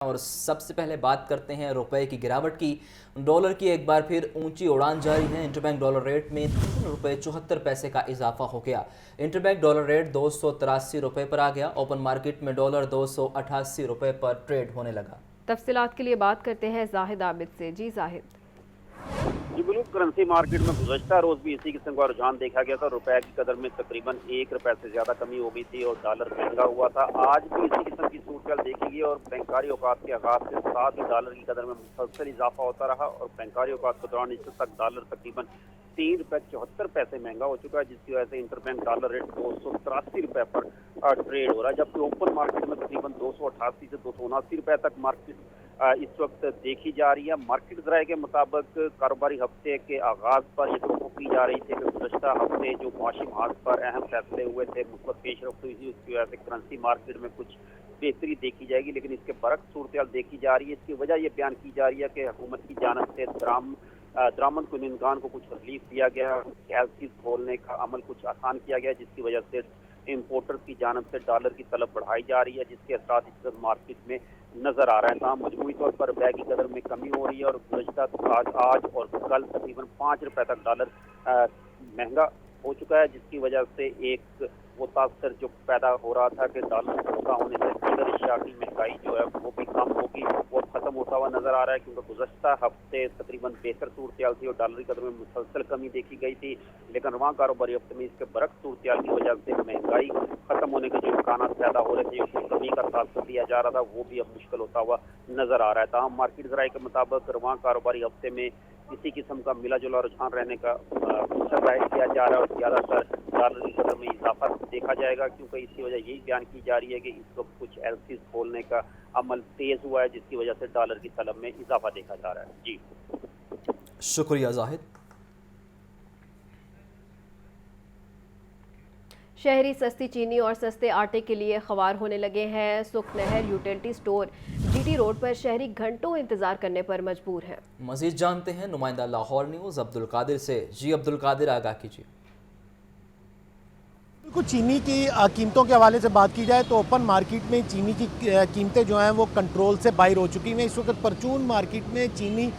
اور سب سے پہلے بات کرتے ہیں روپے کی گراوٹ کی۔ ڈالر کی ایک بار پھر اونچی اڑان جاری ہے۔ انٹر بینک ڈالر ریٹ میں 3 روپے 74 پیسے کا اضافہ ہو گیا۔ انٹر بینک ڈالر ریٹ 283 روپے پر آ گیا۔ اوپن مارکیٹ میں ڈالر 288 روپے پر ٹریڈ ہونے لگا۔ تفصیلات کے لیے بات کرتے ہیں زاہد عابد سے۔ جی زاہد۔ جی بالکل، کرنسی مارکیٹ میں گزشتہ روز بھی اسی قسم کا رجحان دیکھا گیا تھا۔ روپے کی قدر میں تقریباً 1 روپے سے زیادہ کمی ہو گئی تھی اور ڈالر مہنگا ہوا تھا۔ آج بھی اسی قسم کی صورتحال دیکھی گئی اور بینکاری اوقات کے آغاز کے ساتھ ہی ڈالر کی قدر میں مسلسل اضافہ ہوتا رہا اور بینکاری اوقات کے دوران اس تک ڈالر تقریباً 3 روپے 74 پیسے مہنگا ہو چکا ہے، جس کی وجہ سے انٹر بینک ڈالر ریٹ 283 روپے پر ٹریڈ ہو رہا ہے، جبکہ اوپن مارکیٹ میں تقریباً 288 سے 279 روپے تک مارکیٹ اس وقت دیکھی جا رہی ہے۔ مارکیٹ ذرائع کے مطابق کاروباری ہفتے کے آغاز پر یہ توقع کی جا رہی تھی کہ گزشتہ ہفتے جو معاشی محاذ پر اہم فیصلے ہوئے تھے، مثبت پیش رفت ہوئی تھی، اس کی وجہ سے کرنسی مارکیٹ میں کچھ بہتری دیکھی جائے گی، لیکن اس کے برعکس صورتحال دیکھی جا رہی ہے۔ اس کی وجہ یہ بیان کی جا رہی ہے کہ حکومت کی جانب سے درآمد کنندگان کو کچھ ریلیف دیا گیا، ایلسیز کھولنے کا عمل کچھ آسان کیا گیا، جس کی وجہ سے امپورٹر کی جانب سے ڈالر کی طلب بڑھائی جا رہی ہے، جس کے اثرات اس وقت مارکیٹ میں نظر آ رہا ہے۔ تاہم مجموعی طور پر روپے کی قدر میں کمی ہو رہی ہے اور گزشتہ آج اور کل تقریباً 5 روپے تک ڈالر مہنگا ہو چکا ہے، جس کی وجہ سے ایک وہ تاثر جو پیدا ہو رہا تھا کہ ڈالر سستا ہونے سے دیگر اشیاء کی مہنگائی جو ہے وہ بھی کم ہوگی، وہ ختم ہوتا ہوا نظر آ رہا ہے، کیونکہ گزشتہ ہفتے تقریباً بہتر صورتحال تھی اور ڈالر کی قدر میں مسلسل کمی دیکھی گئی تھی، لیکن رواں کاروباری ہفتے میں اس کے برعکس صورتحال کی وجہ سے مہنگائی ختم ہونے کے جو امکانات پیدا ہو رہے تھے، اس کی کمی کا تاثر دیا جا رہا تھا، وہ بھی اب مشکل ہوتا ہوا نظر آ رہا ہے۔ تاہم مارکیٹ ذرائع کے مطابق رواں کاروباری ہفتے میں اسی قسم کا ملا جلا رجحان رہنے کا ظاہر کیا جا رہا ہے اور زیادہ تر ڈالر کی قدر میں اضافہ دیکھا جائے گا، کیونکہ اس کی وجہ یہی بیان کی جا رہی ہے کہ اس وقت کچھ ایلسیز کھولنے کا عمل تیز ہوا ہے، جس کی وجہ سے ڈالر کی طلب میں اضافہ دیکھا جا رہا ہے۔ جی شکریہ زاہد۔ شہری سستی چینی اور سستے آٹے کے لیے خوار ہونے لگے ہیں۔ Sukh Nehar utility store G T road پر شہری گھنٹوں انتظار کرنے پر مجبور ہیں۔ مزید جانتے ہیں نمائندہ لاہور نیوز عبدالقادر سے۔ جی عبدالقادر، آگاہ کیجیے۔ بالکل، چینی کی قیمتوں کے حوالے سے بات کی جائے تو اوپن مارکیٹ میں چینی کی قیمتیں جو ہیں وہ کنٹرول سے باہر ہو چکی ہیں۔ اس وقت پرچون مارکیٹ میں چینی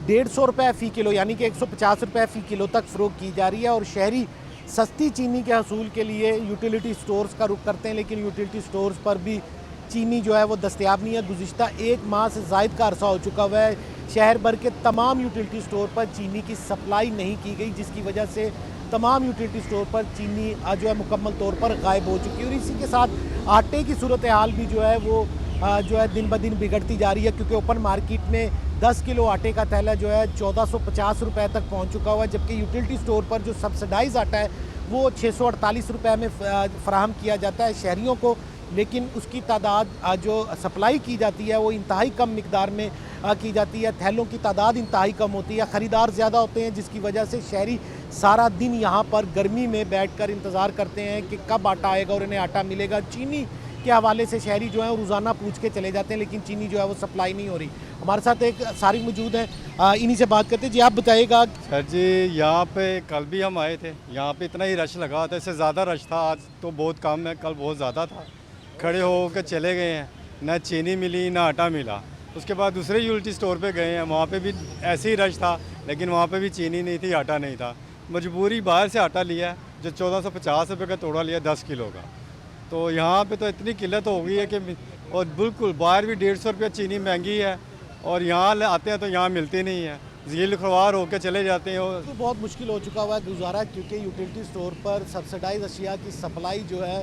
150 روپے فی کلو یعنی کہ 150 روپے فی کلو تک فروخت کی جا رہی ہے، اور شہری سستی چینی کے حصول کے لیے یوٹیلیٹی سٹورز کا رخ کرتے ہیں، لیکن یوٹیلیٹی سٹورز پر بھی چینی جو ہے وہ دستیاب نہیں ہے۔ گزشتہ 1 ماہ سے زائد کا عرصہ ہو چکا ہوا ہے، شہر بھر کے تمام یوٹیلیٹی سٹور پر چینی کی سپلائی نہیں کی گئی، جس کی وجہ سے تمام یوٹیلیٹی سٹور پر چینی جو ہے مکمل طور پر غائب ہو چکی ہے، اور اسی کے ساتھ آٹے کی صورتحال بھی جو ہے وہ دن بدن بگڑتی جا رہی ہے، کیونکہ اوپن مارکیٹ میں 10 کلو آٹے کا تھیلا جو ہے 1450 روپے تک پہنچ چکا ہوا ہے، جبکہ یوٹیلیٹی سٹور پر جو سبسڈائز آٹا ہے وہ 648 روپے میں فراہم کیا جاتا ہے شہریوں کو، لیکن اس کی تعداد جو سپلائی کی جاتی ہے وہ انتہائی کم مقدار میں کی جاتی ہے، تھیلوں کی تعداد انتہائی کم ہوتی ہے، خریدار زیادہ ہوتے ہیں، جس کی وجہ سے شہری سارا دن یہاں پر گرمی میں بیٹھ کر انتظار کرتے ہیں کہ کب آٹا آئے گا اور انہیں آٹا ملے گا۔ چینی کے حوالے سے شہری جو ہیں روزانہ پوچھ کے چلے جاتے ہیں، لیکن چینی جو ہے وہ سپلائی نہیں ہو رہی۔ ہمارے ساتھ ایک سارق موجود ہیں، انہی سے بات کرتے ہیں۔ جی آپ بتائیے گا۔ سر جی، یہاں پہ کل بھی ہم آئے تھے، یہاں پہ اتنا ہی رش لگا تھا، اس سے زیادہ رش تھا، آج تو بہت کم ہے، کل بہت زیادہ تھا، کھڑے ہو کے چلے گئے ہیں، نہ چینی ملی نہ آٹا ملا۔ اس کے بعد دوسرے یوٹیلیٹی سٹور پہ گئے ہیں، وہاں پہ بھی ایسے ہی رش تھا، لیکن وہاں پہ بھی چینی نہیں تھی، آٹا نہیں تھا۔ مجبوری باہر سے آٹا لیا ہے جو 1450 روپے کا توڑا لیا 10 کلو کا، تو یہاں پہ تو اتنی قلت ہو گئی ہے کہ اور بالکل باہر بھی 150 روپے چینی مہنگی ہے، اور یہاں آتے ہیں تو یہاں ملتی نہیں ہے، ذیل خوار ہو کے چلے جاتے ہیں۔ اور بہت مشکل ہو چکا ہوا ہے گزارا، کیونکہ یوٹیلیٹی سٹور پر سبسڈائز اشیاء کی سپلائی جو ہے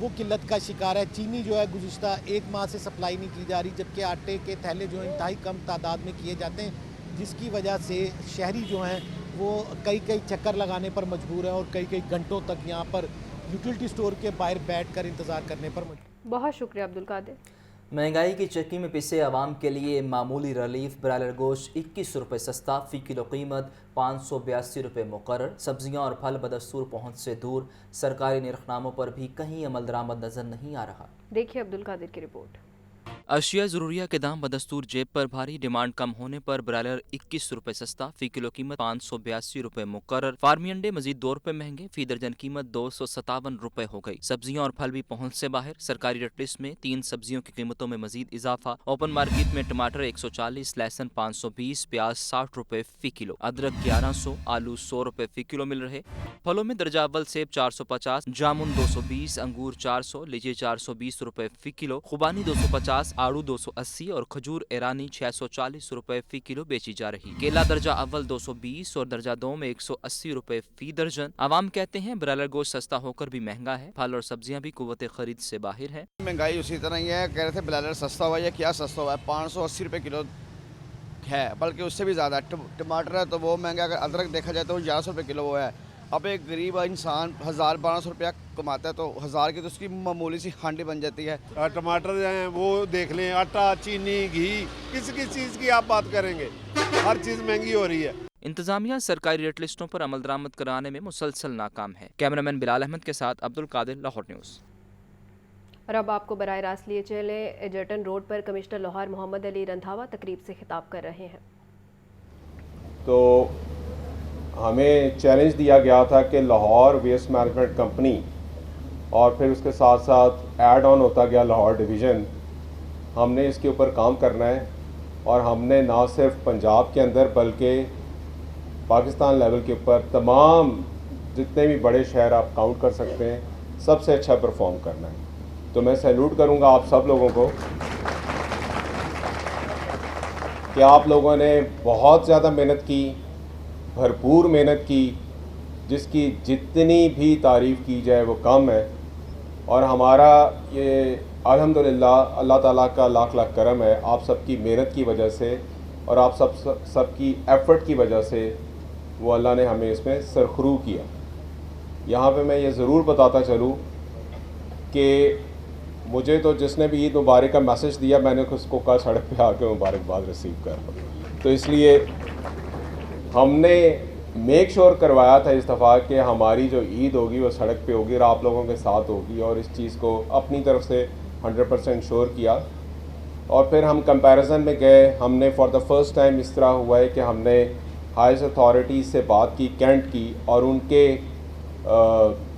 وہ قلت کا شکار ہے۔ چینی جو ہے گزشتہ 1 ماہ سے سپلائی نہیں کی جا رہی، جبکہ آٹے کے تھیلے جو ہیں انتہائی کم تعداد میں کیے جاتے ہیں، جس کی وجہ سے شہری جو ہیں وہ کئی چکر لگانے پر مجبور ہیں اور کئی گھنٹوں تک یہاں پر یوٹیلیٹی سٹور کے باہر بیٹھ کر انتظار کرنے پر مجبور۔ بہت شکریہ عبدالقادر۔ مہنگائی کی چکی میں پسے عوام کے لیے معمولی ریلیف۔ برائلر گوشت 21 روپے سستا، فی کلو قیمت 582 روپے مقرر۔ سبزیاں اور پھل بدستور پہنچ سے دور، سرکاری نرخ ناموں پر بھی کہیں عمل درآمد نظر نہیں آ رہا۔ دیکھیے عبدالقادر کی رپورٹ۔ अशिया ज़रूरिया के दाम बदस्तूर जेब पर भारी। डिमांड कम होने पर ब्रायलर 21 रुपए सस्ता, फी किलो कीमत 582 रुपए मुकर्रर। फार्मी अंडे मजीद 2 रुपए महंगे, फी दर्जन कीमत 257 रुपए हो गई। सब्जियां और फल भी पहुंच से बाहर। सरकारी रेट लिस्ट में 3 सब्जियों की कीमतों में मजीद इजाफा। ओपन मार्केट में टमाटर 140, लहसुन 520, प्याज 60 रुपए फी किलो, अदरक 1100, आलू 100 रुपए फी किलो मिल रहे। फलों में दर्जा अव्वल सेब 450, जामुन 220, अंगूर 400, लीची 420 रुपए फी किलो, खुबानी 250, आड़ू 280 और खजूर ईरानी 640 रुपए फी किलो बेची जा रही। केला दर्जा अव्वल 220 और दर्जा दो में 180 रुपए फी दर्जन। आवाम कहते हैं ब्रायलर गोश्त सस्ता होकर भी महंगा है। फल और सब्जियां भी कुव्वत खरीद से बाहर है। महंगाई उसी तरह ही है। कह रहे थे ब्रायलर सस्ता हुआ है, क्या सस्ता हुआ है, 580 रुपये किलो है, बल्कि उससे भी ज़्यादा। टमाटर है तो वो महंगा, अगर अदरक देखा जाए तो 1100 रुपये किलो वो है। अब एक गरीब इंसान 1000-1200 रुपया कमाता है तो 1000 की तो उसकी मामूली सी हांडी बन जाती है। टमाटर जो हैं वो देख लें, आटा, चीनी, घी, किस चीज़ की आप बात करेंगे, हर चीज़ महंगी हो रही है। इंतजामिया सरकारी रेट लिस्टों पर अमल दरामद कराने में मुसलसल नाकाम है। कैमरामैन बिलाल अहमद के साथ अब्दुल कादिर, लाहौर न्यूज़। और अब आपको बराह रास्त लिए चले एजर्टन रोड पर कमिश्नर लाहौर मोहम्मद अली रंधावा तकरीब से खिताब कर रहे हैं। तो हमें चैलेंज दिया गया था कि लाहौर वेस्ट मैनेजमेंट कंपनी और फिर उसके साथ साथ ऐड ऑन होता गया लाहौर डिवीज़न, हमने इसके ऊपर काम करना है। और हमने ना सिर्फ पंजाब के अंदर बल्कि पाकिस्तान लेवल के ऊपर तमाम जितने भी बड़े शहर आप काउंट कर सकते हैं, सबसे अच्छा परफॉर्म करना है। तो मैं सैल्यूट करूंगा आप सब लोगों को कि आप लोगों ने बहुत ज़्यादा मेहनत की, भरपूर मेहनत की, जिसकी जितनी भी तारीफ़ की जाए वो कम है। और हमारा ये अल्हम्दुलिल्लाह अल्लाह ताला का लाख लाख करम है, आप सबकी मेहनत की वजह से और आप सबकी एफ़र्ट की वजह से वो अल्लाह ने हमें इसमें सरखरू किया। यहाँ पे मैं ये ज़रूर बताता चलूँ कि मुझे तो जिसने भी ईद मुबारक का मैसेज दिया, मैंने उसको कहा सड़क पे आके मुबारकबाद रिसीव कर लो। तो इसलिए हमने मेक श्योर करवाया था इस दफ़ा कि हमारी जो ईद होगी वो सड़क पे होगी और आप लोगों के साथ होगी, और इस चीज़ को अपनी तरफ से 100% श्योर किया। और फिर हम कंपैरिजन में गए, हमने फॉर द फर्स्ट टाइम इस तरह हुआ है कि हमने हाईएस्ट अथॉरिटीज़ से बात की, कैंट की, और उनके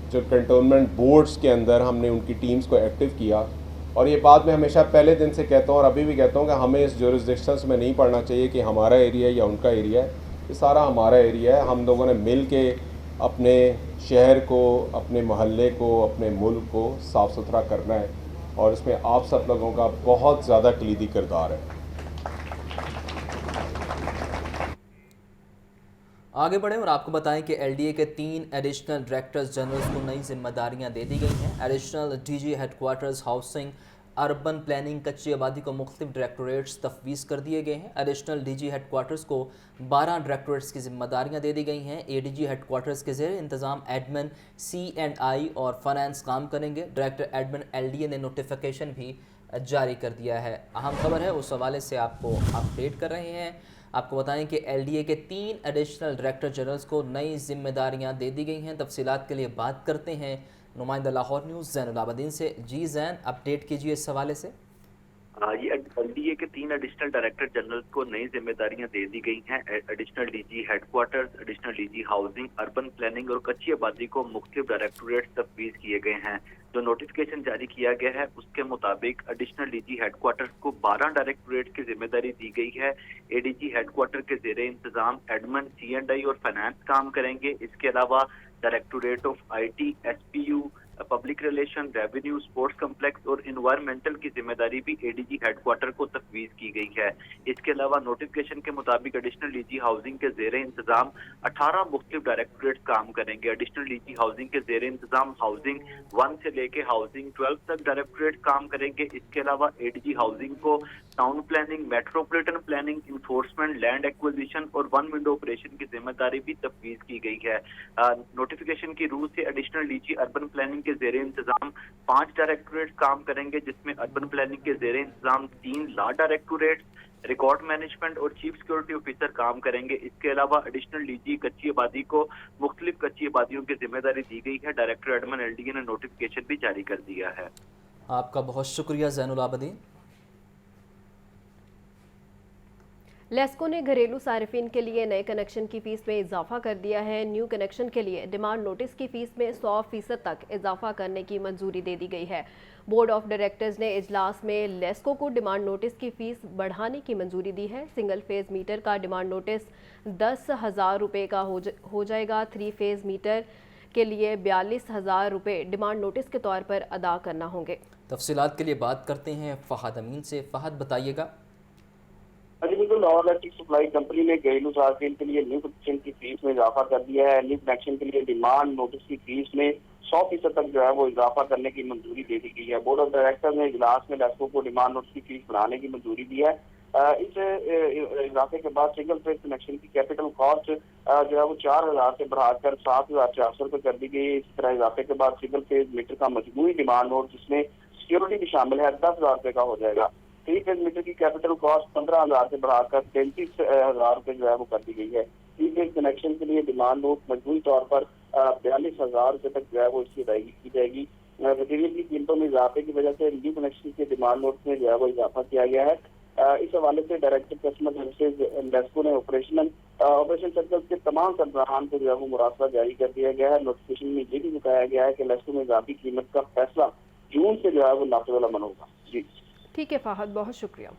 जो कंटोनमेंट बोर्ड्स के अंदर हमने उनकी टीम्स को एक्टिव किया। और ये बात मैं हमेशा पहले दिन से कहता हूँ और अभी भी कहता हूँ कि हमें इस जुरिसडिक्शंस में नहीं पढ़ना चाहिए कि हमारा एरिया या उनका एरिया है। ये सारा हमारा एरिया है। हम लोगों ने मिल के अपने शहर को, अपने महल्ले को, अपने मुल्क को साफ़ सुथरा करना है, और इसमें आप सब लोगों का बहुत ज़्यादा कलीदी किरदार है। आगे बढ़ें और आपको बताएं कि एलडीए के 3 एडिशनल डायरेक्टर्स जनरल्स को नई जिम्मेदारियां दे दी गई हैं। Additional DG headquarters housing, urban planning, कच्ची आबादी को मुख्तलिफ डायरेक्टोरेट्स तफवीज़ कर दिए गए हैं। एडिशनल डीजी हेडक्वार्टर्स को 12 डायरेक्टोरेट्स की जिम्मेदारियां दे दी गई हैं। एडीजी हेडक्वार्टर्स के ज़ेर इंतज़ाम एडमिन, C&I और फाइनेंस काम करेंगे। डायरेक्टर एडमिन एलडीए ने नोटिफिकेशन भी जारी कर दिया है। अहम खबर है, उस हवाले से आपको अपडेट कर रहे हैं। आपको बताएं कि एलडीए के 3 एडिशनल डायरेक्टर जनरल्स को नई जिम्मेदारियां दे दी गई हैं। तफसीलात के लिए बात करते हैं नुमाइंदा लाहौर न्यूज़ ज़ैनुल आबदीन से। जी ज़ैन, अपडेट कीजिए इस हवाले से। ये एलडीए के 3 एडिशनल डायरेक्टर जनरल को नई जिम्मेदारियां दे दी गई हैं। Additional DG headquarters, additional DG housing, urban planning और कच्ची आबादी को मुख्तलिफ डायरेक्टोरेट तफवीज़ किए गए हैं। जो नोटिफिकेशन जारी किया गया है उसके मुताबिक एडिशनल डीजी हेडक्वार्टर्स को 12 डायरेक्टोरेट की जिम्मेदारी दी गई है। एडीजी हेडक्वार्टर के ज़ेरे इंतजाम एडमिन, C&I और फाइनेंस काम करेंगे। इसके अलावा directorate of IT, SPU, public relation, revenue, sports complex और इन्वायरमेंटल की जिम्मेदारी भी एडीजी हेडक्वार्टर को तफवीज़ की गई है। इसके अलावा नोटिफिकेशन के मुताबिक एडिशनल डीजी हाउसिंग के ज़ेरे इंतजाम 18 मुख्तलिफ डायरेक्टोरेट काम करेंगे। एडिशनल डीजी हाउसिंग के ज़ेरे इंतजाम हाउसिंग 1 से लेके हाउसिंग 12 तक डायरेक्टोरेट काम करेंगे। इसके अलावा एडीजी हाउसिंग को town planning, metropolitan planning, enforcement, land acquisition और वन विंडो ऑपरेशन की जिम्मेदारी भी तफवीज़ की गई है। नोटिफिकेशन की रूह से एडिशनल डीजी अर्बन प्लानिंग के ज़ेरे इंतजाम 5 डायरेक्टोरेट काम करेंगे, जिसमें अर्बन प्लानिंग के ज़ेरे इंतजाम 3 लॉ डायरेक्टोरेट, रिकॉर्ड मैनेजमेंट और चीफ सिक्योरिटी ऑफिसर काम करेंगे। इसके अलावा एडिशनल डीजी कच्ची आबादी को मुख्तलिफ कच्ची आबादियों की जिम्मेदारी दी गई है। डायरेक्टर एडमिन एलडीए ने नोटिफिकेशन भी जारी कर दिया है। आपका बहुत शुक्रिया ज़ैनुल आबदीन। लेस्को ने घरेलू सार्फिन के लिए नए कनेक्शन की फीस में इजाफा कर दिया है। न्यू कनेक्शन के लिए डिमांड नोटिस की फीस में 100% तक इजाफा करने की मंजूरी दे दी गई है। बोर्ड ऑफ डायरेक्टर्स ने इजलास में लेस्को को डिमांड नोटिस की फीस बढ़ाने की मंजूरी दी है। सिंगल फेज मीटर का डिमांड नोटिस 10,000 रुपये का हो जाएगा। 3 फेज मीटर के लिए 42,000 रुपये डिमांड नोटिस के तौर पर अदा करना होंगे। तफसीलात के लिए बात करते हैं फ़हद अमीन से। फ़हद बताइएगा। जी बिल्कुल, नॉन इलेक्ट्रिक सप्लाई कंपनी ने घरेलू सार्फिन के लिए न्यू कनेक्शन की फीस में इजाफा कर दिया है। न्यू कनेक्शन के लिए डिमांड नोटिस की फीस में 100% तक जो है वो इजाफा करने की मंजूरी दे दी गई है। बोर्ड ऑफ डायरेक्टर ने इजलास में लेस्को को डिमांड नोटिस की फीस बढ़ाने की मंजूरी दी है। इस इजाफे के बाद सिंगल फेज कनेक्शन की कैपिटल कॉस्ट जो है वो 4,000 से बढ़ाकर 7,400 रुपये कर दी गई है। इसी तरह इजाफे के बाद सिंगल फेज मीटर का मजमूई डिमांड नोट जिसमें सिक्योरिटी भी शामिल है 10,000 रुपये का हो जाएगा। 3 फेज मीटर की कैपिटल कॉस्ट 15,000 से बढ़ाकर 33,000 रुपये जो है वो कर दी गई है। 3 फेज कनेक्शन के लिए डिमांड नोट मजमूई तौर पर 42,000 रुपये तक जो है वो इसकी अदायगी की जाएगी। मटीरियल की कीमतों में इजाफे की वजह से न्यू कनेक्शन के डिमांड नोट में जो है वो इजाफा किया गया है। इस हवाले से डायरेक्टर कस्टमर सर्विसेज लेस्को ने ऑपरेशन सर्कल के तमाम सरबराहान को जो है वो मुरासला जारी कर दिया गया है। नोटिफिकेशन में ये भी बताया गया है कि लेस्को में इजाफी कीमत का फैसला जून से जो है वो नाफिज अमल होगा। जी ठीक है फ़हद, बहुत शुक्रिया।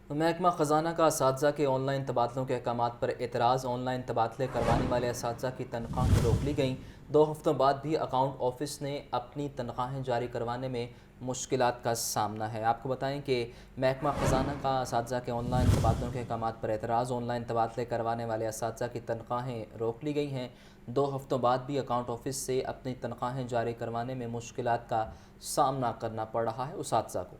महकमा ख़जाना का असातिज़ा के ऑनलाइन तबादलों के अहकामात पर एतराज़। ऑनलाइन तबादले करवाने वाले असातिज़ा की तनख्वाहें रोक ली गईं। 2 हफ्तों बाद भी अकाउंट ऑफिस ने अपनी तनख्वाहें जारी करवाने में मुश्किलात का सामना है। आपको बताएं कि महकमा ख़जाना का असातिज़ा के ऑनलाइन तबादलों के अहकामात पर एतराज़। ऑनलाइन तबादले करवाने वाले असातिज़ा की तनख्वाहें रोक ली गई हैं। 2 हफ्तों बाद भी अकाउंट ऑफिस से अपनी तनख्वाहें जारी करवाने में मुश्किलात का सामना करना पड़ रहा है असातिज़ा को।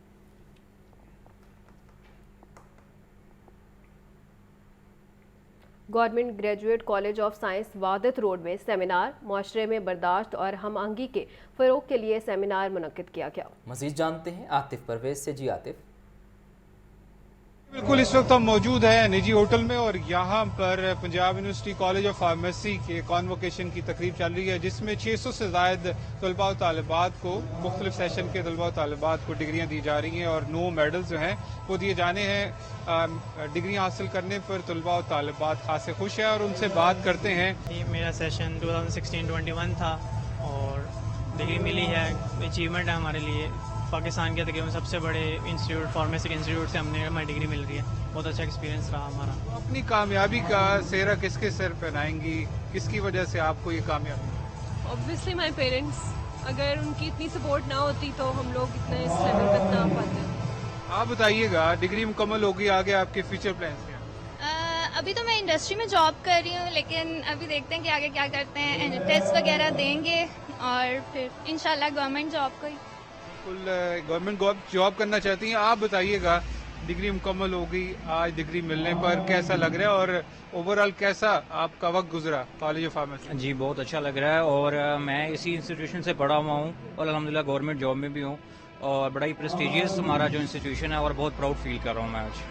Government graduate college of science Wahdat road में सेमिनार। मुआशरे में बर्दाश्त और हम आहंगी के फ़रोग़ के लिए सेमिनार मुनक्किद किया गया। मज़ीद जानते हैं आतिफ परवेज से। जी आतिफ। बिल्कुल, इस वक्त हम मौजूद हैं निजी होटल में और यहाँ पर Punjab university college of pharmacy के कॉन्वोकेशन की तकरीब चल रही है जिसमें 600 से ज़ायद तलबा और तालिबात को मुख्तलिफ सेशन के तलबा और तालिबात को डिग्रियाँ दी जा रही हैं और 9 मेडल जो हैं वो दिए जाने हैं। डिग्रियाँ हासिल करने पर तलबा और तालिबात खासे खुश हैं और उनसे बात करते हैं। मेरा सेशन 2016-21 था और डिग्री मिली है। अचीवमेंट है हमारे लिए। पाकिस्तान के तकरीबन सबसे बड़े इंस्टीट्यूट फार्मेसी इंस्टीट्यूट से हमारी डिग्री मिल रही है। बहुत अच्छा एक्सपीरियंस रहा हमारा। अपनी कामयाबी का सेहरा किसके सिर पहनाएंगी? किसकी वजह से आपको ये कामयाबी? Obviously my parents. अगर उनकी इतनी सपोर्ट ना होती तो हम लोग इतने इस लेवल तक ना आ पाते। आप बताइएगा, डिग्री मुकम्मल होगी, आगे आपके फ्यूचर प्लान्स क्या? अभी तो मैं इंडस्ट्री में जॉब कर रही हूँ लेकिन अभी देखते हैं कि आगे क्या करते हैं। टेस्ट वगैरह देंगे और फिर इंशाल्लाह गवर्नमेंट जॉब को ही। बिल्कुल, गवर्नमेंट जॉब करना चाहती हैं। आप बताइएगा, डिग्री मुकम्मल हो गई, आज डिग्री मिलने पर कैसा लग रहा है और ओवरऑल कैसा आपका वक्त गुजरा कॉलेज ऑफ फार्मेसी? जी बहुत अच्छा लग रहा है और मैं इसी इंस्टीट्यूशन से पढ़ा हुआ हूँ और अल्हम्दुलिल्लाह गवर्नमेंट जॉब में भी हूँ और बड़ा ही प्रेस्टिजियस हमारा जो इंस्टीट्यूशन है और बहुत प्राउड फील कर रहा हूँ मैं आज।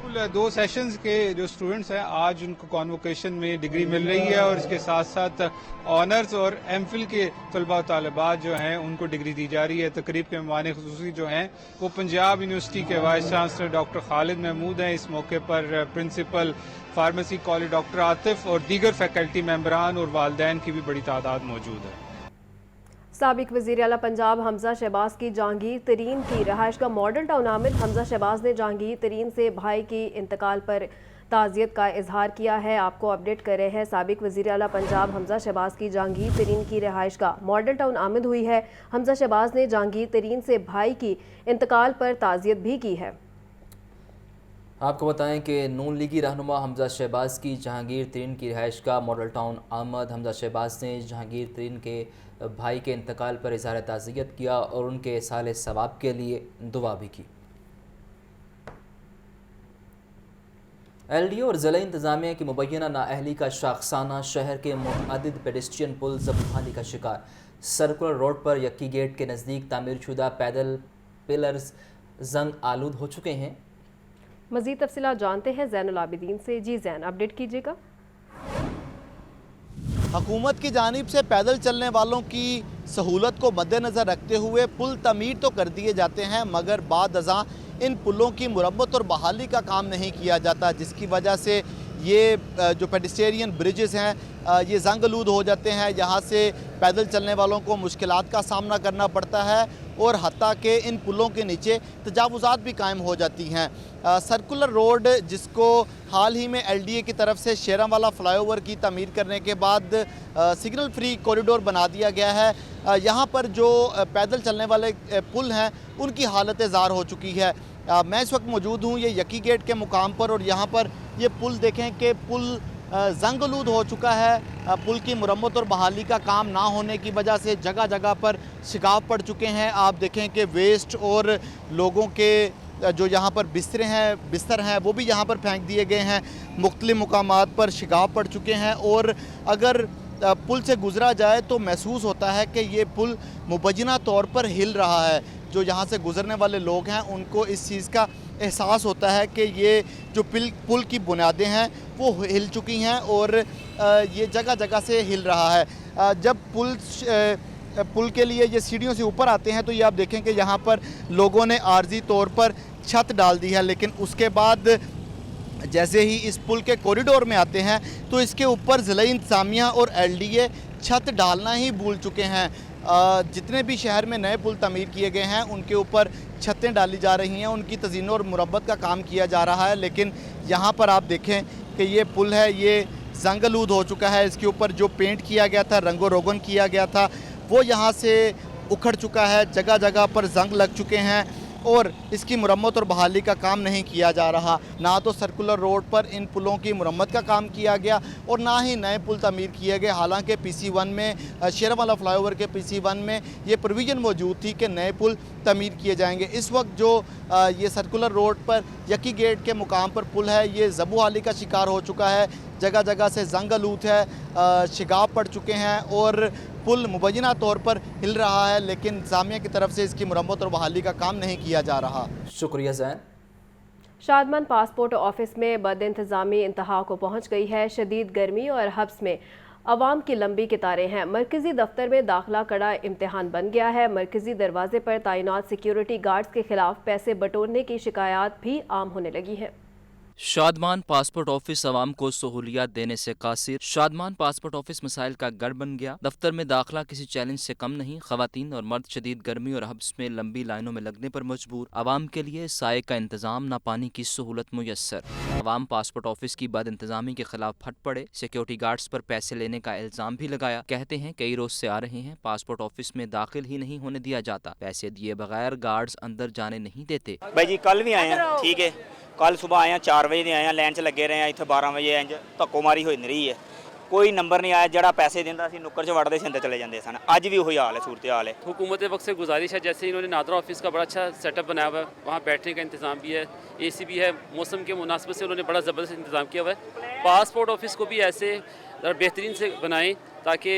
बिल्कुल, 2 सेशंस के जो स्टूडेंट्स हैं आज उनको कॉन्वोकेशन में डिग्री मिल रही है और इसके साथ साथ ऑनर्स और एमफिल के तलबा तालिबात जो हैं उनको डिग्री दी जा रही है। तकरीब के मेहमान खुसूसी जो हैं वो पंजाब यूनिवर्सिटी के vice chancellor doctor Khalid Mahmood हैं। इस मौके पर principal pharmacy college doctor Atif और दीगर फैकल्टी मेंबरान और वालदैन की भी बड़ी तादाद मौजूद है। साबिक वज़ीर आला पंजाब हमजा शहबाज की जहांगीर तरीन की रहायश का मॉडल टाउन आमिद। हमजा शहबाज ने जहांगीर तरीन से भाई की इंतकाल पर ताज़ियत का इजहार किया है। आपको अपडेट कर रहे हैं। साबिक वज़ीर आला पंजाब हमजा शहबाज की जहांगीर तरीन की रहायश का मॉडल टाउन आमिद हुई है। हमजा शहबाज ने जहांगीर तरीन से भाई की इंतकाल पर ताज़ियत भी की है। आपको बताएं कि नून लीगी रहनुमा हमजा शहबाज की जहांगीर तरीन की रिहाइश का मॉडल टाउन आमद। हमजा शहबाज ने जहांगीर तरीन के भाई के इंतकाल पर इज़हार ताज़ियत किया और उनके साले सवाब के लिए दुआ भी की। LDO और ज़िला इंतज़ामिया की मुबैना नाअहली का शाखसाना शहर के मुतअद्दिद पेडेस्ट्रियन पुल ज़ब्तहानी का शिकार। सर्कुलर रोड पर यक्की गेट के नज़दीक तामीर शुदा पैदल पिलर्स जंग आलूद हो चुके हैं। मज़ीद तफसीलात जानते हैं ज़ैनुल आबिदीन से। जी ज़ैन, अपडेट कीजिएगा। हुकूमत की जानिब से पैदल चलने वालों की सहूलत को मद्देनज़र रखते हुए पुल तमीर तो कर दिए जाते हैं मगर बाद अज़ां इन पुलों की मुरम्मत और बहाली का काम नहीं किया जाता, जिसकी वजह से ये जो पेडिस्टेरियन ब्रिजेस हैं ये जंग आलूद हो जाते हैं। यहाँ से पैदल चलने वालों को मुश्किलात का सामना करना पड़ता है और हत्ता के इन पुलों के नीचे तजावुज़ात भी कायम हो जाती हैं। सर्कुलर रोड, जिसको हाल ही में LDA की तरफ से शेरांवाला फ्लाईओवर की तमीर करने के बाद सिग्नल फ्री कॉरिडोर बना दिया गया है, यहाँ पर जो पैदल चलने वाले पुल हैं उनकी हालत ज़ार हो चुकी है। मैं इस वक्त मौजूद हूँ ये यकी गेट के मुकाम पर, और यहाँ पर ये पुल देखें कि पुल जंग आलूद हो चुका है। पुल की मुरम्मत और बहाली का काम ना होने की वजह से जगह जगह पर शिकाव पड़ चुके हैं। आप देखें कि वेस्ट और लोगों के जो यहाँ पर बिस्तर हैं वो भी यहाँ पर फेंक दिए गए हैं। मुख्तलिफ मुकामात पर शिकाव पड़ चुके हैं, और अगर पुल से गुजरा जाए तो महसूस होता है कि ये पुल मुबैना तौर पर हिल रहा है। जो यहाँ से गुजरने वाले लोग हैं उनको इस चीज़ का एहसास होता है कि ये जो पुल की बुनियादें हैं वो हिल चुकी हैं और ये जगह जगह से हिल रहा है। जब पुल के लिए ये सीढ़ियों से ऊपर आते हैं तो ये आप देखें कि यहाँ पर लोगों ने आर्जी तौर पर छत डाल दी है, लेकिन उसके बाद जैसे ही इस पुल के कॉरिडोर में आते हैं तो इसके ऊपर ज़िला इंतज़ामिया और LDA छत डालना ही भूल चुके हैं। जितने भी शहर में नए पुल तमीर किए गए हैं उनके ऊपर छतें डाली जा रही हैं, उनकी तज़ीन और मुरम्मत का काम किया जा रहा है, लेकिन यहाँ पर आप देखें कि ये पुल है ये जंग आलूद हो चुका है। इसके ऊपर जो पेंट किया गया था, रंगो रोगन किया गया था, वो यहाँ से उखड़ चुका है। जगह जगह पर जंग लग चुके हैं और इसकी मुरम्मत और बहाली का काम नहीं किया जा रहा। ना तो सर्कुलर रोड पर इन पुलों की मुरम्मत का काम किया गया और ना ही नए पुल तमीर किए गए। हालांकि PC1 में शेरांवाला फ्लाईओवर के PC1 में ये प्रोविज़न मौजूद थी कि नए पुल तमीर किए जाएंगे। इस वक्त जो ये सर्कुलर रोड पर यकी गेट के मुकाम पर पुल है ये ज़बूहाली का शिकार हो चुका है। जगह जगह से जंग आलूद है, शिगाव पड़ चुके हैं और पुल मुबैना तौर पर हिल रहा है, लेकिन इंतज़ामिया की तरफ से इसकी मुरम्मत और बहाली का काम नहीं किया जा रहा। शुक्रिया ज़ैन। शादमान पासपोर्ट ऑफिस में बदइंतज़ामी इंतहा को पहुंच गई है। शदीद गर्मी और हब्स में अवाम की लंबी कतारें हैं। मरकज़ी दफ्तर में दाखिला कड़ा इम्तिहान बन गया है। मरकज़ी दरवाजे पर तैनात सिक्योरिटी गार्ड्स के खिलाफ पैसे बटोरने की शिकायत भी आम होने लगी हैं। शादमान पासपोर्ट ऑफिस अवाम को सहूलियात देने से कासिर। शादमान पासपोर्ट ऑफिस मसाइल का गढ़ बन गया। दफ्तर में दाखिला किसी चैलेंज से कम नहीं। खवातीन और मर्द शदीद गर्मी और हब्स में लंबी लाइनों में लगने पर मजबूर। अवाम के लिए साए का इंतजाम, न पानी की सहूलत मुयस्सर। अवाम पासपोर्ट ऑफिस की बद इंतजामी के खिलाफ फट पड़े। सिक्योरिटी गार्ड्स पर पैसे लेने का इल्जाम भी लगाया। कहते हैं कई रोज से आ रहे हैं, पासपोर्ट ऑफिस में दाखिल ही नहीं होने दिया जाता। पैसे दिए बगैर गार्ड्स अंदर जाने नहीं देते। भाई जी कल भी आए हैं, ठीक है, कल सुबह आए हैं 4 बजे ਦੇ ਆਏ ਆ, ਲਾਈਨ 'ਚ ਲੱਗੇ ਰਹੇ ਆ, ਇੱਥੇ 12 ਵਜੇ ਇੰਜ ਧੱਕੋਮਾਰੀ ਹੋਈ ਨਹੀਂ ਹੈ। कोई नंबर नहीं आया, जड़ा पैसे देंदा सी नुक्कर च वड़दे सी अंदर चले जाते सन। अज भी वही हाल है, सूरत हाल है। हुकूमत वक्त से गुजारिश है, जैसे इन्होंने नादरा ऑफिस का बड़ा अच्छा सेटअप बनाया हुआ है, वहाँ बैठने का इंतज़ाम भी है, AC भी है, मौसम के मुनासिबत से उन्होंने बड़ा ज़बरदस्त इंतज़ाम किया हुआ है। पासपोर्ट ऑफिस को भी ऐसे बेहतरीन से बनाएं ताकि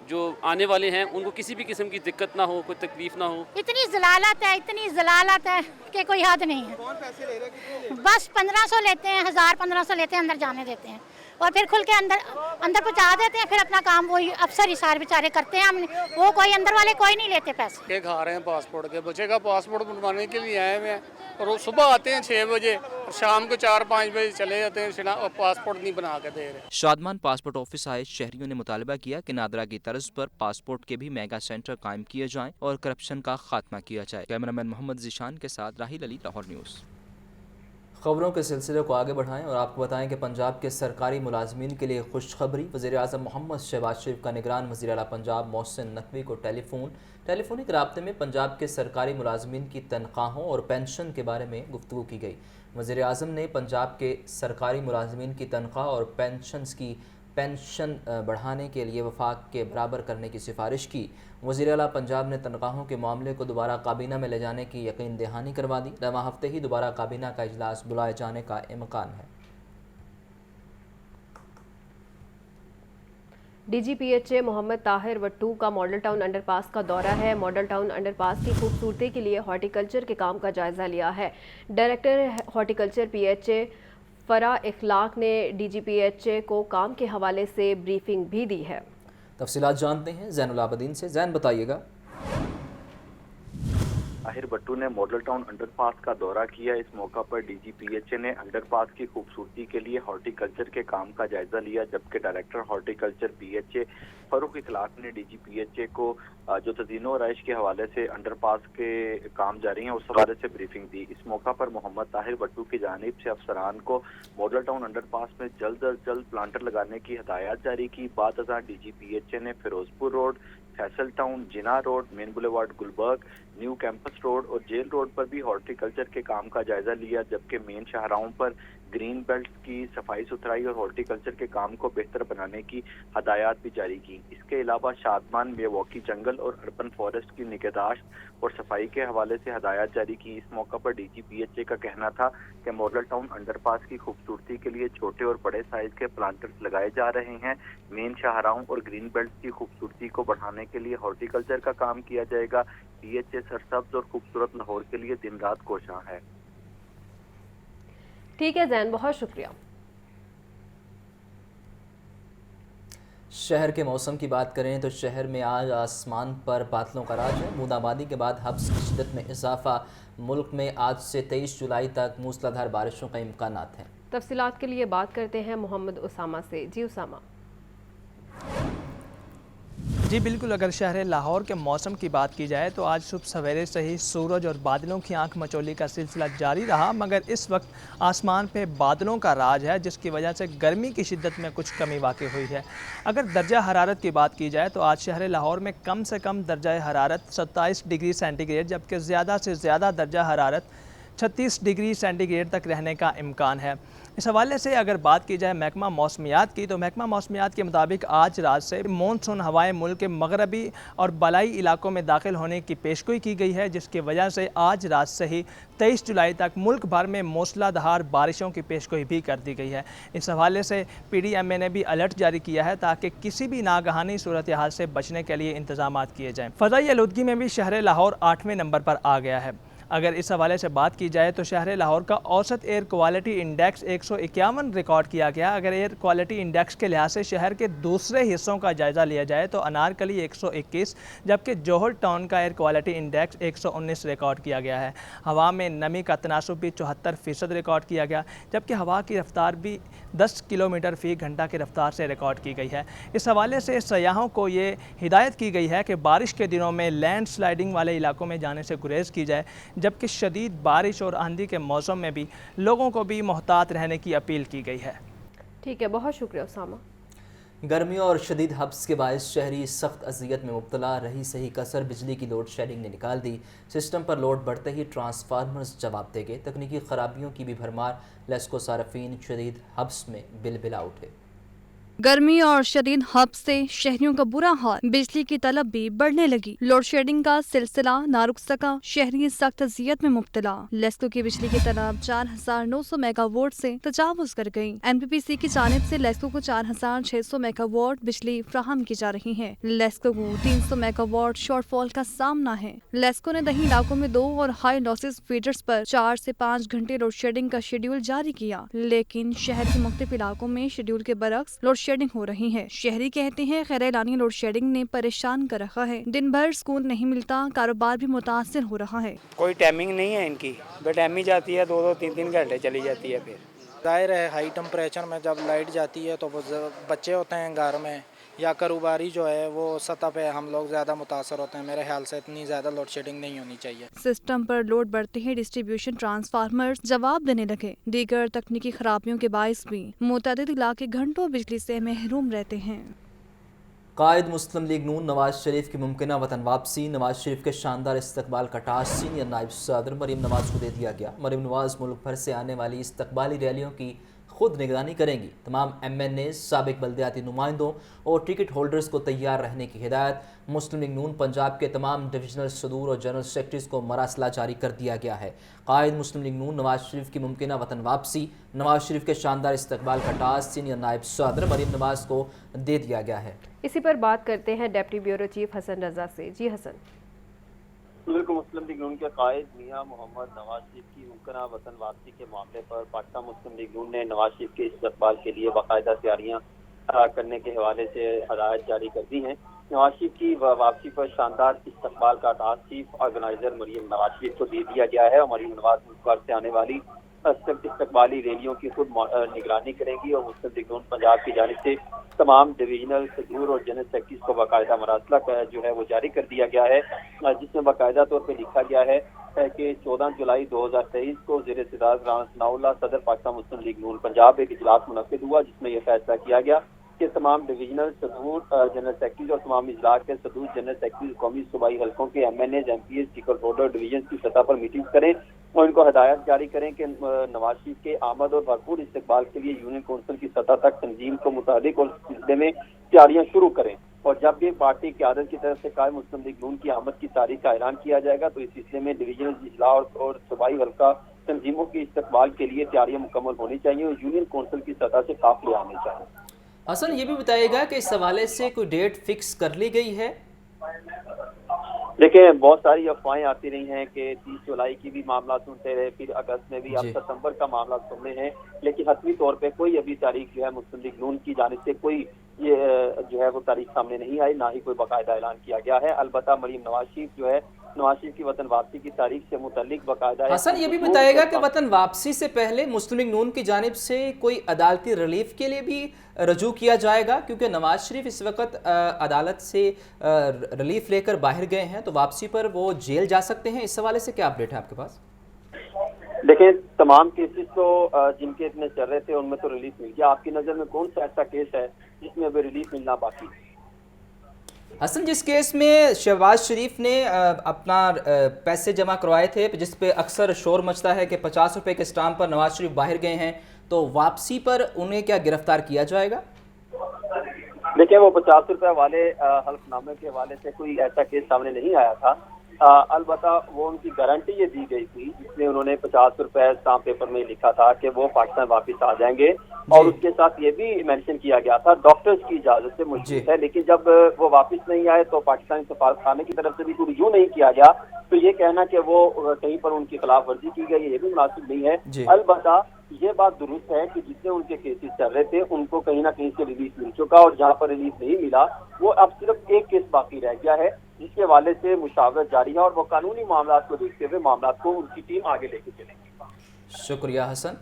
जो आने वाले हैं उनको किसी भी किस्म की दिक्कत ना हो, कोई तकलीफ ना हो। इतनी जलालत है कि कोई हद नहीं है। कौन पैसे ले रहे हैं? बस 1500 लेते हैं, 1000-1500 लेते हैं, अंदर जाने देते हैं और फिर खुल के अंदर पहुंचा देते हैं। फिर अपना काम वही अफसर ही सारे बेचारे करते हैं, हम वो कोई अंदर वाले कोई नहीं लेते पैसे। ये खा रहे हैं पासपोर्ट के, बच्चे का पासपोर्ट बनवाने के लिए आए हुए हैं और वो सुबह आते हैं 6 बजे और शाम को 4-5 बजे चले जाते हैं और पासपोर्ट नहीं बना के दे रहे। शादमान पासपोर्ट ऑफिस आए शहरियों ने मुतालबा किया कि नादरा की तर्ज पर पासपोर्ट के भी मेगा सेंटर कायम किए जाएं और करप्शन का खात्मा किया जाए। कैमरामैन मोहम्मद ज़ीशान के साथ राहिल अली, लाहौर न्यूज़। खबरों के सिलसिले को आगे बढ़ाएं और आपको बताएं कि पंजाब के सरकारी मुलाजमीन के लिए खुशखबरी। वज़ीर-ए-आज़म मोहम्मद शहबाज शरीफ का निगरान वज़ीर आला पंजाब मोहसिन नकवी को टेलीफोनिक राब्ते में पंजाब के सरकारी मुलाजमीन की तनख्वाहों और पेंशन के बारे में गुफ्तगू की गई। वज़ीर-ए-आज़म ने पंजाब के सरकारी मुलाजमीन की तनख्वाह और पेंशन बढ़ाने के लिए वफाक के बराबर करने की सिफारिश की। वज़ीर आला पंजाब ने तनख्वाहों के मामले को दोबारा काबीना में ले जाने की यकीन दहानी करवा दी। रवां हफ्ते ही दोबारा काबीना का इजलास बुलाए जाने का इम्कान है। DGPHA मोहम्मद ताहिर वट्टू का मॉडल टाउन अंडरपास का दौरा है। मॉडल टाउन अंडरपास की खूबसूरती के लिए हॉर्टिकल्चर के काम का जायज़ा लिया है। डायरेक्टर हॉर्टिकल्चर PHA फरा इखलाक ने DGPHA को काम के हवाले से ब्रीफिंग भी दी है। तफसीलात जानते हैं ज़ैनुल आबदीन से। ज़ैन बताइएगा। طاہر بٹو نے ماڈل ٹاؤن انڈر پاس کا دورہ کیا۔ اس موقع پر ڈی جی پی ایچ اے نے انڈر پاس کی خوبصورتی کے لیے ہارٹی کلچر کے کام کا جائزہ لیا، جبکہ director horticulture P H A Farooq Akhlaq نے ڈی جی پی ایچ اے کو جو تزئین و آرائش کے حوالے سے انڈر پاس کے کام جاری ہیں اس حوالے سے بریفنگ دی۔ اس موقع پر محمد طاہر بٹو کی جانب سے افسران کو ماڈل ٹاؤن انڈر پاس میں جلد از جلد پلانٹر لگانے کی ہدایات جاری کی۔ بعد ازاں ڈی جی پی ایچ اے نے Ferozepur road, Faisal town, Jinnah road, main boulevard Gulberg, new campus road اور جیل روڈ پر بھی ہارٹی کلچر کے کام کا جائزہ لیا، جبکہ مین شاہراہوں پر گرین بیلٹ کی صفائی ستھرائی اور ہارٹی کلچر کے کام کو بہتر بنانے کی ہدایات بھی جاری کی۔ اس کے علاوہ شادمان میں واقعی جنگل اور اربن فارسٹ کی نگہداشت اور صفائی کے حوالے سے ہدایات جاری کی۔ اس موقع پر ڈی جی پی ایچ اے کا کہنا تھا کہ ماڈل ٹاؤن انڈر پاس کی خوبصورتی کے لیے چھوٹے اور بڑے سائز کے پلانٹرز لگائے جا رہے ہیں۔ مین شاہراہوں اور گرین بیلٹ کی خوبصورتی کو بڑھانے کے لیے ہارٹی کلچر کا کام کیا جائے گا۔ پی ایچ اے سرسبز اور خوبصورت لاہور کے لیے دن رات کوشاں ہے۔ ٹھیک ہے زین، بہت شکریہ۔ شہر کے موسم کی بات کریں تو شہر میں آج آسمان پر بادلوں کا راج ہے۔ بوندا باندی کے بعد حبس کی شدت میں اضافہ۔ ملک میں آج سے 23 جولائی تک موسلا دھار بارشوں کا امکانات ہیں۔ تفصیلات کے لیے بات کرتے ہیں محمد اسامہ سے۔ جی اسامہ۔ جی بالکل، اگر شہر لاہور کے موسم کی بات کی جائے تو آج صبح سویرے سے ہی سورج اور بادلوں کی آنکھ مچولی کا سلسلہ جاری رہا، مگر اس وقت آسمان پہ بادلوں کا راج ہے، جس کی وجہ سے گرمی کی شدت میں کچھ کمی واقع ہوئی ہے۔ اگر درجہ حرارت کی بات کی جائے تو آج شہر لاہور میں کم سے کم درجہ حرارت 27 ڈگری سینٹی گریڈ جبکہ زیادہ سے زیادہ درجہ حرارت 36 ڈگری سینٹی گریڈ تک رہنے کا امکان ہے۔ اس حوالے سے اگر بات کی جائے محکمہ موسمیات کی تو محکمہ موسمیات کے مطابق آج رات سے مونسون ہوائیں ملک کے مغربی اور بالائی علاقوں میں داخل ہونے کی پیشگوئی کی گئی ہے، جس کی وجہ سے آج رات سے ہی 23 جولائی تک ملک بھر میں موسلا دھار بارشوں کی پیشگوئی بھی کر دی گئی ہے۔ اس حوالے سے پی ڈی ایم اے نے بھی الرٹ جاری کیا ہے تاکہ کسی بھی ناگہانی صورتحال سے بچنے کے لیے انتظامات کیے جائیں۔ فضائی آلودگی میں بھی شہر لاہور 8ویں نمبر پر آ گیا ہے۔ اگر اس حوالے سے بات کی جائے تو شہر لاہور کا اوسط ایئر کوالٹی انڈیکس 151 ریکارڈ کیا گیا۔ اگر ایئر کوالٹی انڈیکس کے لحاظ سے شہر کے دوسرے حصوں کا جائزہ لیا جائے تو انارکلی 121 جبکہ جوہر ٹاؤن کا ایئر کوالٹی انڈیکس 119 ریکارڈ کیا گیا ہے۔ ہوا میں نمی کا تناسب بھی 74% ریکارڈ کیا گیا، جبکہ ہوا کی رفتار بھی 10 کلومیٹر فی گھنٹہ کی رفتار سے ریکارڈ کی گئی ہے۔ اس حوالے سے سیاحوں کو یہ ہدایت کی گئی ہے کہ بارش کے دنوں میں لینڈ سلائیڈنگ والے علاقوں میں جانے سے گریز کی جائے، جبکہ شدید بارش اور آندھی کے موسم میں بھی لوگوں کو بھی محتاط رہنے کی اپیل کی گئی ہے۔ ٹھیک ہے، بہت شکریہ اسامہ۔ گرمیوں اور شدید حبس کے باعث شہری سخت اذیت میں مبتلا رہی، صحیح کثر بجلی کی لوڈ شیڈنگ نے نکال دی۔ سسٹم پر لوڈ بڑھتے ہی ٹرانسفارمرز جواب دے گئے۔ تکنیکی خرابیوں کی بھی بھرمار، لیسکو صارفین شدید حبس میں بل بلا اٹھے۔ گرمی اور شدید حبس سے شہریوں کا برا حال، بجلی کی طلب بھی بڑھنے لگی۔ لوڈ شیڈنگ کا سلسلہ نہ رک سکا، شہری سخت اذیت میں مبتلا۔ لیسکو کی بجلی کی طلب 4900 میگا واٹ سے تجاوز کر گئی۔ این پی پی سی کی جانب سے لیسکو کو 4600 میگا واٹ بجلی فراہم کی جا رہی ہے۔ لیسکو کو 300 میگا واٹ شارٹ فال کا سامنا ہے۔ لیسکو نے دیہی علاقوں میں 2 اور ہائی لاسز فیڈرز پر 4 سے 5 گھنٹے لوڈ شیڈنگ کا شیڈول جاری کیا، لیکن شہر کے مختلف علاقوں میں شیڈول کے برعکس لوڈ شیڈنگ ہو رہی ہے۔ شہری کہتے ہیں خیر اعلانی لوڈ شیڈنگ نے پریشان کر رکھا ہے، دن بھر سکون نہیں ملتا، کاروبار بھی متاثر ہو رہا ہے۔ کوئی ٹائمنگ نہیں ہے ان کی، بے ٹائمی جاتی ہے، 2-2 3-3 گھنٹے چلی جاتی ہے۔ پھر ظاہر ہے ہائی ٹمپریچر میں جب لائٹ جاتی ہے تو بچے ہوتے ہیں گھر میں یا کاروباری جو ہے وہ سطح پہ ہم لوگ زیادہ متاثر ہوتے ہیں۔ میرے خیال سے اتنی زیادہ لوڈ شیڈنگ نہیں ہونی چاہیے۔ سسٹم پر لوڈ بڑھتے ہی ڈسٹریبیوشن ٹرانسفارمرز جواب دینے لگے۔ دیگر تکنیکی خرابیوں کے باعث بھی متعدد علاقے گھنٹوں بجلی سے محروم رہتے ہیں۔ قائد مسلم لیگ نون نواز شریف کی ممکنہ وطن واپسی، نواز شریف کے شاندار استقبال کا ٹاسک سینئر نائب صدر مریم نواز کو دے دیا گیا۔ مریم نواز ملک بھر سے آنے والی استقبالی ریلیوں کی خود نگرانی کریں گی۔ تمام ایم این اے، سابق بلدیاتی نمائندوں اور ٹکٹ ہولڈرز کو تیار رہنے کی ہدایت۔ مسلم لیگ نون پنجاب کے تمام ڈویژنل صدور اور جنرل سیکرٹریز کو مراسلہ جاری کر دیا گیا ہے۔ قائد مسلم لیگ نون نواز شریف کی ممکنہ وطن واپسی، نواز شریف کے شاندار استقبال کا ٹاسک سینئر نائب صدر مریم نواز کو دے دیا گیا ہے۔ اسی پر بات کرتے ہیں ڈپٹی بیورو چیف حسن رضا سے۔ جی حسن۔ مسلم لیگ نون کے قائد میاں محمد نواز شریف کی ممکنہ وطن واپسی کے معاملے پر پاکستان مسلم لیگ نون نے نواز شریف کے استقبال کے لیے باقاعدہ تیاریاں کرنے کے حوالے سے ہدایت جاری کر دی ہیں۔ नवाज शरीफ की वापसी पर शानदार इस्तकबाल का task chief organizer Maryam Nawaz Sharif को दे दिया गया है और मरीम नवाज मुल्क भर से आने वाली इस्तकबाली रैलियों की खुद निगरानी करेंगी और मुस्लिम लीग नून पंजाब की जानिब से तमाम डिवीजनल सदूर और जनरल सेक्रेटरीज को बाकायदा मरासला जो है वो जारी कर दिया गया है, जिसमें बाकायदा तौर पर लिखा गया है कि 14 जुलाई 2023 को ज़ेर सदारत राना सनाउल्लाह सदर पाकिस्तान मुस्लिम लीग नून पंजाब एक इजलास मुनक्किद हुआ, जिसमें यह फैसला किया गया कि तमाम डिवीजनल सदूर जनरल सेक्रेटरीज और तमाम इजला के सदूर जनरल सेक्रेटरीज कौमी सूबाई हल्कों के MNAs, MPs, स्पीकर बोर्ड और डिवीजन की सतह पर मीटिंग करें और इनको हदायत जारी करें कि नवाज शरीफ के आमद और भरपूर इस्तकबाल के लिए यूनियन कौंसिल की सतह तक तंजीम को मुताबिक और इस सिलसिले में तैयारियां शुरू करें और जब भी पार्टी क़यादत की तरफ से कायम मुस्लिम लीग नून की आमद की तारीख का ऐलान किया जाएगा तो इस सिलसिले में डिवीजनल इजला और सूबाई हल्का तंजीमों के इस्तकबाल के लिए तैयारियां मुकम्मल होनी चाहिए और यूनियन कौंसिल की सतह से काफिले आने चाहिए। हसन, ये भी बताइएगा कि इस हवाले से कोई डेट फिक्स कर ली गई है? देखिए, बहुत सारी अफवाहें आती रही हैं कि 30 जुलाई की भी मामला सुनते रहे, फिर अगस्त में भी, अब सितंबर का मामला सुन रहे हैं, लेकिन हतमी तौर पे कोई अभी तारीख जो है मुस्लिम लीग नून की जानिब से कोई ये जो है वो तारीख सामने नहीं आई, ना ही कोई बाकायदा ऐलान किया गया है। अलबत्ता मरीम नवाज शरीफ जो है नवाज शरीफ की वतन वापसी की तारीख से मुतल्लिक बाकायदा हसन, ये भी बताएगा कि वतन वापसी से पहले मुस्लिम लीग नून की जानिब से कोई अदालती रिलीफ के लिए भी रजू किया जाएगा, क्योंकि नवाज शरीफ इस वक्त अदालत से रिलीफ लेकर बाहर गए हैं, तो वापसी पर वो जेल जा सकते हैं। इस हवाले से क्या अपडेट है आपके पास? देखें, तमाम केसेस तो जिनके इतने चल रहे थे उनमें तो रिलीफ मिल गया। आपकी नज़र में कौन सा ऐसा केस है जिसमें अभी रिलीफ मिलना बाकी है? हसन, जिस केस में शहबाज शरीफ ने अपना पैसे जमा करवाए थे, जिस पे अक्सर शोर मचता है कि 50 रुपए के स्टाम्प पर नवाज शरीफ बाहर गए हैं, तो वापसी पर उन्हें क्या गिरफ्तार किया जाएगा? देखिए, वो 50 रुपए वाले हल्फनामे के हवाले से कोई ऐसा केस सामने नहीं आया था। अलबत्ता वो उनकी गारंटी ये दी गई थी जिसमें उन्होंने 50 रुपए स्टाम्प पेपर में लिखा था कि वो पाकिस्तान वापस आ जाएंगे और उसके साथ ये भी मेंशन किया गया था डॉक्टर्स की इजाजत से मौजूद है, लेकिन जब वो वापस नहीं आए तो पाकिस्तानी सफारतखाने की तरफ से भी कोई यूँ नहीं किया गया, तो ये कहना कि वो कहीं पर उनकी खिलाफ वर्जी की गई है, ये भी मुनासिब नहीं है। अलबत्ता ये बात दुरुस्त है कि जितने उनके केसेस चल रहे थे उनको कहीं ना कहीं से रिलीफ मिल चुका और जहाँ पर रिलीफ नहीं मिला वो अब सिर्फ एक केस बाकी रह गया है, जिसके हवाले से मुशावरत जारी है और वो कानूनी मामला को देखते हुए मामला को उनकी टीम आगे लेके चलेगी। शुक्रिया हसन।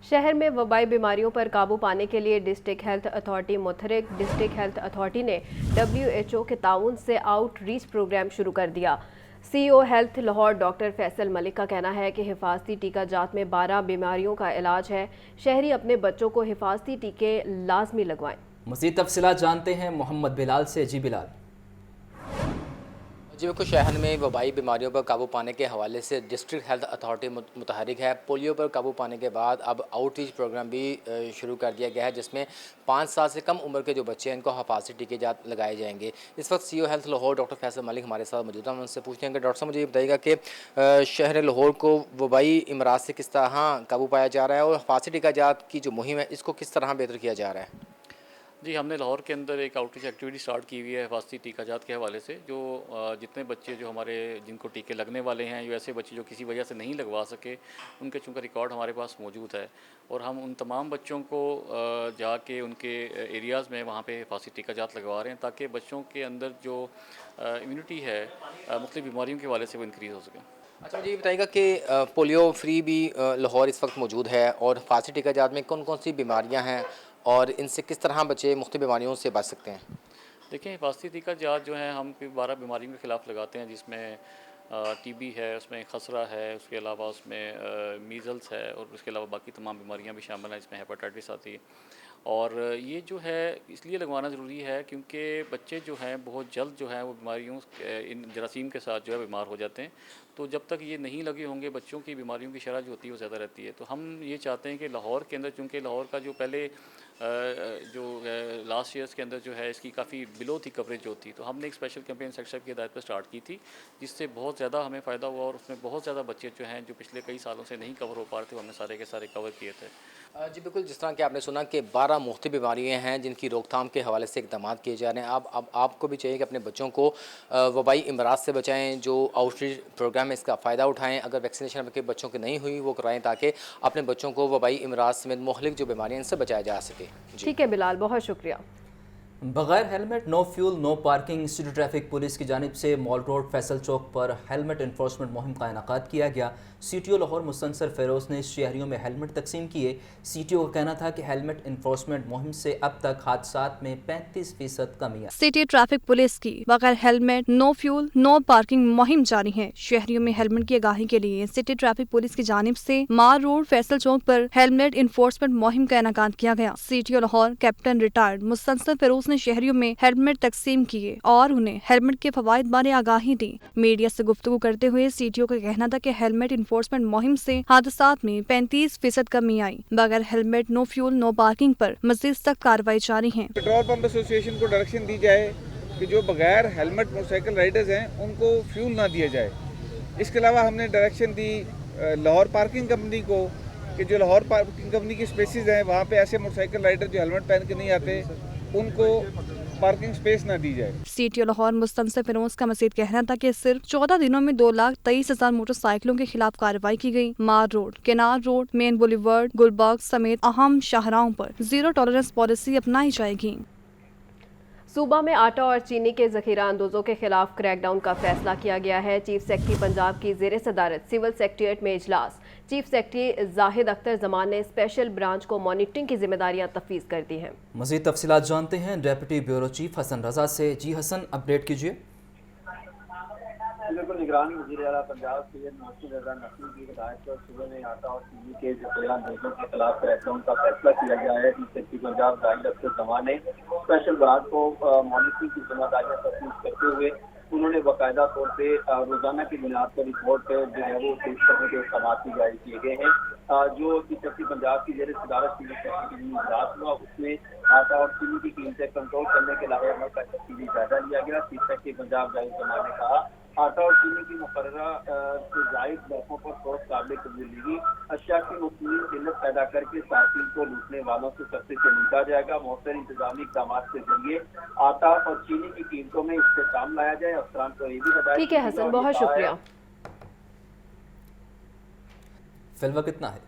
शहर में वबाई बीमारियों पर काबू पाने के लिए डिस्ट्रिक्ट हेल्थ अथॉरिटी मुतहरिक डिस्ट्रिक्ट हेल्थ अथॉरिटी ने WHO के ताउन से आउटरीच प्रोग्राम शुरू कर दिया। CEO health Lahore doctor Faisal Malik का कहना है कि हिफाजती टीका जात में 12 बीमारियों का इलाज है। शहरी अपने बच्चों को हिफाजती टीके लाजमी लगवाएं। मज़ीद तफसीलात जानते हैं मोहम्मद बिलाल से। जी बिलाल। जी बिल्कुल, शहर में वबाई बीमारियों पर काबू पाने के हवाले से डिस्ट्रिक्ट हेल्थ अथॉरिटी मुतहरिक है। पोलियो पर काबू पाने के बाद अब आउटरीच प्रोग्राम भी शुरू कर दिया गया है, जिसमें 5 साल से कम उम्र के जो बच्चे हैं इनको हिफाजती टीके लगाए जाएंगे। इस वक्त CEO health Lahore doctor Faisal Malik हमारे साथ मौजूद हैं, उनसे पूछेंगे। डॉक्टर साहब, मुझे ये बताइएगा कि शहर लाहौर को वबाई इमराज से किस तरह काबू पाया जा रहा है और हिफाजती टीका जात की जो मुहिम है इसको किस तरह बेहतर किया जा रहा है? जी, हमने लाहौर के अंदर एक आउटरीच एक्टिविटी स्टार्ट की हुई है हिफाजती टीका जात के हवाले से। जो जितने बच्चे जो हमारे जिनको टीके लगने वाले हैं, जो ऐसे बच्चे जो किसी वजह से नहीं लगवा सके, उनके चूँकि रिकॉर्ड हमारे पास मौजूद है और हम उन तमाम बच्चों को जाके उनके एरियाज़ में वहाँ पे हिफाजती टीका जात लगवा रहे हैं ताकि बच्चों के अंदर जो इम्यूनिटी है मुख्तलिफ बीमारियों के हवाले से वो इंक्रीज़ हो सके। अच्छा, मुझे ये बताइएगा कि पोलियो फ्री भी लाहौर इस वक्त मौजूद है और हिफाजती टीका जात में कौन कौन सी बीमारियाँ हैं और इनसे किस तरह बच्चे मुख्तलिफ बीमारियों से बच सकते हैं? देखिए, हिफाजती टीका जात जो है हम 12 बीमारियों के ख़िलाफ़ लगाते हैं, जिसमें TB है, उसमें खसरा है, उसके अलावा उसमें मीज़ल्स है और उसके अलावा बाकी तमाम बीमारियां भी शामिल हैं, इसमें हेपेटाइटिस आती है। और ये जो है इसलिए लगवाना ज़रूरी है क्योंकि बच्चे जो हैं बहुत जल्द जो है वो बीमारियों इन जरासीम के साथ जो है बीमार हो जाते हैं। तो जब तक ये नहीं लगे होंगे बच्चों की बीमारियों की शरह जो होती है वो ज़्यादा रहती है। तो हम ये चाहते हैं कि लाहौर के अंदर, चूँकि लाहौर का जो पहले जो लास्ट ईयर्स के अंदर जो है इसकी काफ़ी बिलो थी कवरेज होती, तो हमने एक स्पेशल कैंपेन सेक्शन की हिदायत पर स्टार्ट की थी, जिससे बहुत ज़्यादा हमें फ़ायदा हुआ और उसमें बहुत ज़्यादा बच्चे जो हैं जो पिछले कई सालों से नहीं कवर हो पा रहे थे, वो हमने सारे के सारे कवर किए थे। जी बिल्कुल, जिस तरह कि आपने सुना कि 12 मुख्तलिफ बीमारियां हैं जिनकी रोकथाम के हवाले से इकदाम किए जा रहे हैं। अब आपको भी चाहिए कि अपने बच्चों को वबाई अमराज से बचाएं, जो आउटरीच प्रोग्राम है इसका फ़ायदा उठाएं। अगर वैक्सीनेशन आपके बच्चों की नहीं हुई वो कराएं ताकि अपने बच्चों को वबाई अमराज समेत मुख्तलिफ जो बीमारियाँ इनसे बचाया जा सके। ठीक है बिलाल, बहुत शुक्रिया। बगैर helmet no fuel no parking city traffic police की जानिब से मॉल रोड फैसल चौक पर हेलमेट इन्फोर्समेंट मुहिम का इनेकाद किया गया। CTO लाहौर मुस्तनसर फेरोज़ ने शहरियों में हेलमेट तकसीम किए। CTO का कहना था कि हेलमेट इन्फोर्समेंट मुहिम से अब तक हादसात में 35% कमी है। सिटी ट्रैफिक पुलिस की बगैर helmet no fuel no parking मुहिम जारी है। शहरियों में हेलमेट की आगाही के लिए सिटी ट्रैफिक पुलिस की जानिब से मार रोड फैसल चौक पर हेलमेट इन्फोर्समेंट मुहिम का इनेकाद किया गया। CTO Lahore captain retired Mustansar Feroz ने शहरियों में हेलमेट तकसीम किए और उन्हें हेलमेट के फवाइद बारे आगाही दी। मीडिया से गुफ्तगू करते हुए CTO का कहना था कि हेलमेट इन्फोर्समेंट मुहिम से हादसात में 35% कमी आई। बगैर helmet no fuel no parking पर मजीद सख्त कार्रवाई जारी है। पेट्रोल पंप एसोसिएशन को डायरेक्शन दी जाए कि जो बगैर हेलमेट मोटरसाइकिल राइडर्स हैं उनको फ्यूल ना दिया जाए। इसके अलावा हमने डायरेक्शन दी लाहौर पार्किंग कंपनी को कि जो लाहौर पार्किंग कंपनी की स्पेसिस हैं वहाँ पे ऐसे मोटरसाइकिल राइडर जो हेलमेट पहन के नहीं आते उनको पार्किंग स्पेस ना दी जाए। CTO लाहौर मुस्तनसर फिरोज का मजीद कहना था कि सिर्फ 14 दिनों में 2,23,000 मोटरसाइकिलों के खिलाफ कार्रवाई की गई। मार road, केनार road, main boulevard, Gulberg समेत अहम शाहराहों पर जीरो टॉलरेंस पॉलिसी अपनाई जाएगी। सूबा में आटा और चीनी के ज़ख़ीरा अंदोज़ों के खिलाफ क्रैकडाउन का फैसला किया गया है। चीफ सेक्रेटरी पंजाब की ज़ेर सदारत सिविल सेक्रेटेरिएट में इजलास। चीफ सेक्रेटरी जाहिद अख्तर जमान ने स्पेशल ब्रांच को मॉनिटरिंग की जिम्मेदारियां तफवीज़ कर दी हैं। मज़ीद तफसीलात जानते हैं deputy bureau chief Hasan Raza से। जी हसन, अपडेट कीजिए। बिल्कुल, निगरानी वज़ीर आला पंजाब सैयद मोहसिन रज़ा नकवी की हिदायत पर सूबे में आटा और चीनी के ज़ख़ीरा अंदोज़ों के खिलाफ क्रैकडाउन का फैसला किया गया है। चीफ सेक्रेटरी पंजाब जाहिद अख्तर जमान ने स्पेशल ब्रांच को मॉनिटरिंग की जिम्मेदारियां तफवीज़ करते हुए उन्होंने बाकायदा तौर पे रोजाना की बुनियाद पर रिपोर्ट जो है वो पेश करने के इक़दाम जारी किए गए हैं। जो चीफ सेक्रेटरी पंजाब की ज़ेर सदारत सिविल सेक्रेटरी में इजलास हुआ उसमें आटा और चीनी की कीमतें कंट्रोल करने के लाए अमल का तफसीली जायजा लिया गया। चीफ सेक्रेटरी पंजाब जाहिद जमान ने कहा आटा और चीनी की मुकर्ररा से जायद दरों पर ठोस काबिल कबूलियत अशिया की मुस्लिम किल्लत पैदा करके सार्फिन को लूटने वालों से सख्ती से लूटा जाएगा। मौसर इंतजामी इक़दाम के जरिए आटा और चीनी की कीमतों में इस्तेहकाम लाया जाए। अफसरान को ये भी बताया। ठीक है हसन, बहुत शुक्रिया। फिलहाल कितना है?